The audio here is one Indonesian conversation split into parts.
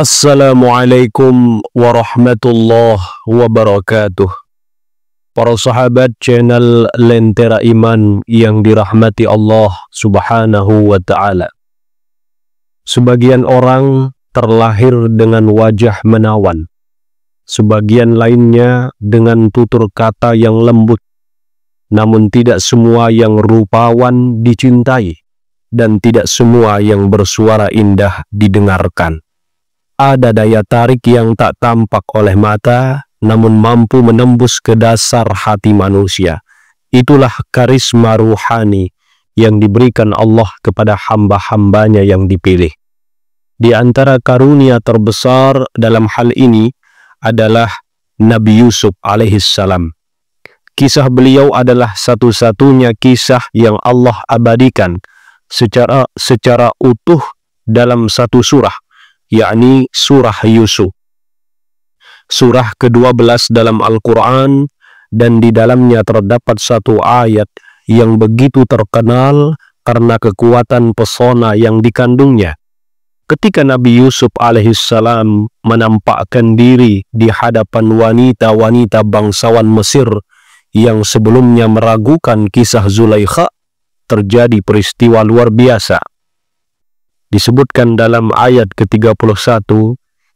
Assalamualaikum warahmatullahi wabarakatuh. Para sahabat channel Lentera Iman yang dirahmati Allah Subhanahu wa ta'ala. Sebagian orang terlahir dengan wajah menawan. Sebagian lainnya dengan tutur kata yang lembut. Namun tidak semua yang rupawan dicintai. Dan tidak semua yang bersuara indah didengarkan. Ada daya tarik yang tak tampak oleh mata, namun mampu menembus ke dasar hati manusia. Itulah karisma ruhani yang diberikan Allah kepada hamba-hambanya yang dipilih. Di antara karunia terbesar dalam hal ini adalah Nabi Yusuf alaihissalam. Kisah beliau adalah satu-satunya kisah yang Allah abadikan secara utuh dalam satu surah, yakni surah Yusuf. Surah ke-12 dalam Al-Quran, dan di dalamnya terdapat satu ayat yang begitu terkenal karena kekuatan pesona yang dikandungnya. Ketika Nabi Yusuf alaihissalam menampakkan diri di hadapan wanita-wanita bangsawan Mesir yang sebelumnya meragukan kisah Zulaikha, terjadi peristiwa luar biasa. Disebutkan dalam ayat ke-31,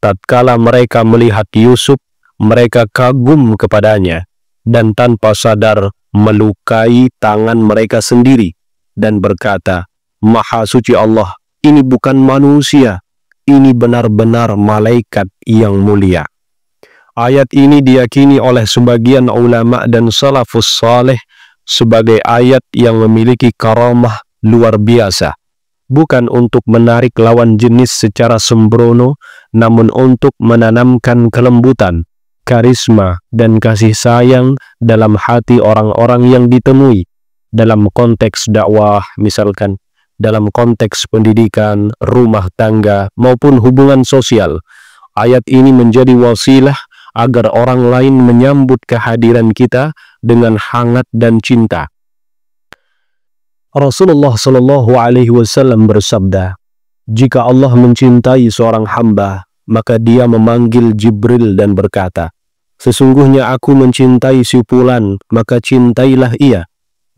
tatkala mereka melihat Yusuf, mereka kagum kepadanya, dan tanpa sadar melukai tangan mereka sendiri, dan berkata, Maha suci Allah, ini bukan manusia, ini benar-benar malaikat yang mulia. Ayat ini diyakini oleh sebagian ulama dan salafus saleh sebagai ayat yang memiliki karamah luar biasa. Bukan untuk menarik lawan jenis secara sembrono, namun untuk menanamkan kelembutan, karisma, dan kasih sayang dalam hati orang-orang yang ditemui. Dalam konteks dakwah, misalkan, dalam konteks pendidikan, rumah tangga, maupun hubungan sosial. Ayat ini menjadi wasilah agar orang lain menyambut kehadiran kita dengan hangat dan cinta. Rasulullah Shallallahu Alaihi Wasallam bersabda, jika Allah mencintai seorang hamba, maka dia memanggil Jibril dan berkata, sesungguhnya aku mencintai si Fulan, maka cintailah ia.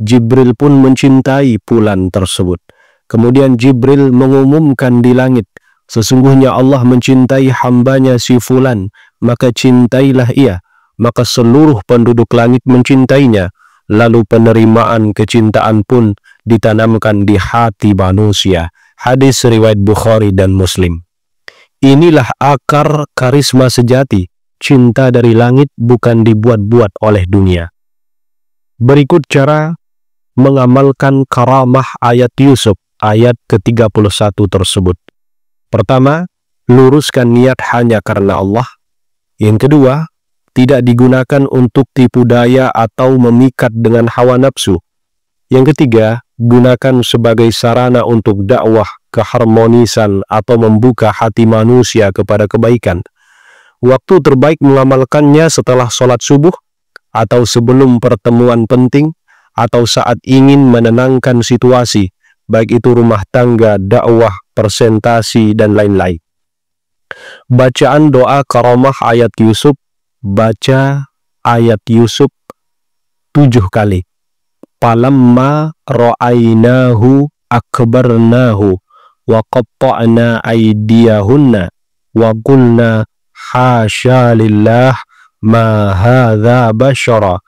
Jibril pun mencintai Fulan tersebut. Kemudian Jibril mengumumkan di langit, sesungguhnya Allah mencintai hambanya si Fulan, maka cintailah ia. Maka seluruh penduduk langit mencintainya. Lalu penerimaan kecintaan pun ditanamkan di hati manusia. Hadis riwayat Bukhari dan Muslim. Inilah akar karisma sejati. Cinta dari langit bukan dibuat-buat oleh dunia. Berikut cara mengamalkan karamah ayat Yusuf, ayat ke-31 tersebut. Pertama, luruskan niat hanya karena Allah. Yang kedua, tidak digunakan untuk tipu daya atau memikat dengan hawa nafsu. Yang ketiga, gunakan sebagai sarana untuk dakwah, keharmonisan, atau membuka hati manusia kepada kebaikan. Waktu terbaik mengamalkannya setelah sholat subuh, atau sebelum pertemuan penting, atau saat ingin menenangkan situasi, baik itu rumah tangga, dakwah, presentasi, dan lain-lain. Bacaan doa karamah ayat Yusuf. Baca ayat Yusuf 7 kali. Palamma ra'ainahu akbarnahu wa qatta'na aydiyahunna wa qulna hasya lillah ma hadza bashara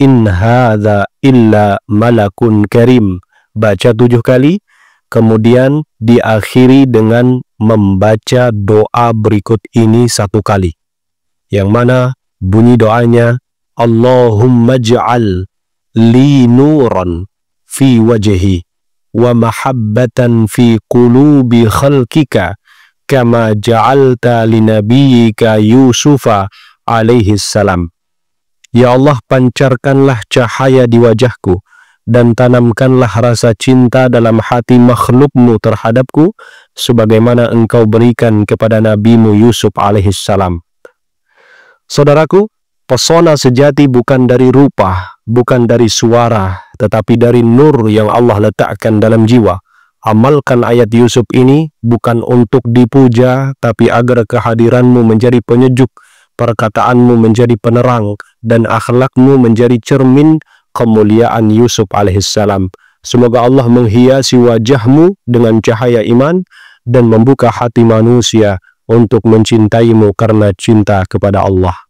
in hadza illa malakun karim. Baca 7 kali, kemudian diakhiri dengan membaca doa berikut ini 1 kali. Yang mana bunyi doanya, Allahumma ja'al li nuran fi wajhi wa mahabbatan fi qulubi khalqika kama ja'alta li nabiyyika Yusufa alaihi salam. Ya Allah, pancarkanlah cahaya di wajahku dan tanamkanlah rasa cinta dalam hati makhlukmu terhadapku sebagaimana engkau berikan kepada nabimu Yusuf alaihi salam. Saudaraku, pesona sejati bukan dari rupa, bukan dari suara, tetapi dari nur yang Allah letakkan dalam jiwa. Amalkan ayat Yusuf ini bukan untuk dipuja, tapi agar kehadiranmu menjadi penyejuk, perkataanmu menjadi penerang, dan akhlakmu menjadi cermin kemuliaan Yusuf alaihissalam. Semoga Allah menghiasi wajahmu dengan cahaya iman dan membuka hati manusia untuk mencintaimu karena cinta kepada Allah.